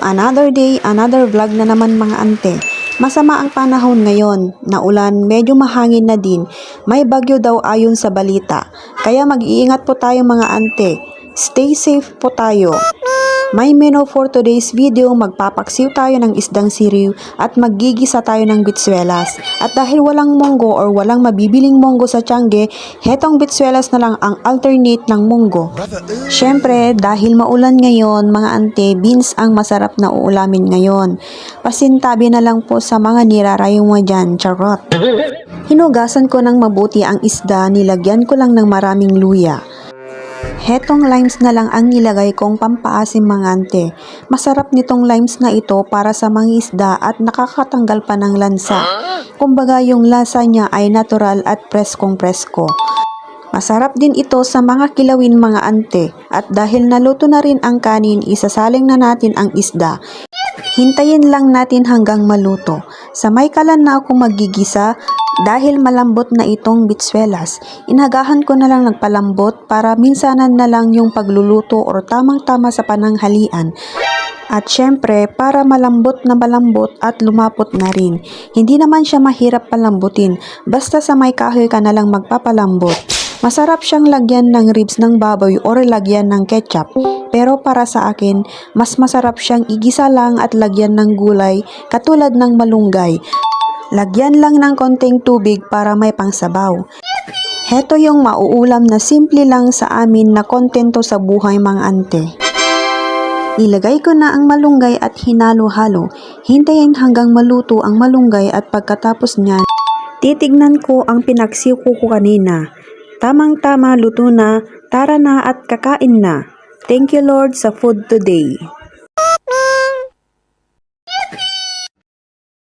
another day, another vlog na naman mga ante. Masama ang panahon ngayon, naulan, medyo mahangin na din. May bagyo daw ayon sa balita. Kaya mag-iingat po tayo mga ante. Stay safe po tayo. May menu for today's video, magpapaksiw tayo ng isdang siriw at maggigisa tayo ng bitsuelas. At dahil walang munggo or walang mabibiling munggo sa Tiangge, hetong bitsuelas na lang ang alternate ng munggo. Syempre, dahil maulan ngayon, mga ante, beans ang masarap na uulamin ngayon. Pasintabi na lang po sa mga nirarayo mo dyan, charot. Hinugasan ko ng mabuti ang isda, nilagyan ko lang ng maraming luya. Hetong limes na lang ang nilagay kong pampaasim mga ante. Masarap nitong limes na ito para sa mga isda at nakakatanggal pa ng lansa. Kumbaga yung lasa niya ay natural at preskong presko. Masarap din ito sa mga kilawin mga ante. At dahil naluto na rin ang kanin, isasaling na natin ang isda. Hintayin lang natin hanggang maluto. Sa may kalan na ako magigisa dahil malambot na itong bitsuelas. Inagahan ko na lang nagpalambot para minsanan na lang yung pagluluto or tamang-tama sa pananghalian. At syempre, para malambot na malambot at lumapot na rin. Hindi naman siya mahirap palambutin, basta sa may kahoy ka na lang magpapalambot. Masarap siyang lagyan ng ribs ng baboy or lagyan ng ketchup. Pero para sa akin, mas masarap siyang igisa lang at lagyan ng gulay katulad ng malunggay. Lagyan lang ng konting tubig para may pangsabaw. Heto yung mauulam na simple lang sa amin na kontento sa buhay mga ante. Ilagay ko na ang malunggay at hinalo-halo. Hintayin hanggang maluto ang malunggay at pagkatapos niyan, titignan ko ang pinaksiw ko kanina. Tamang-tama, luto na, tara na at kakain na. Thank you Lord sa food today.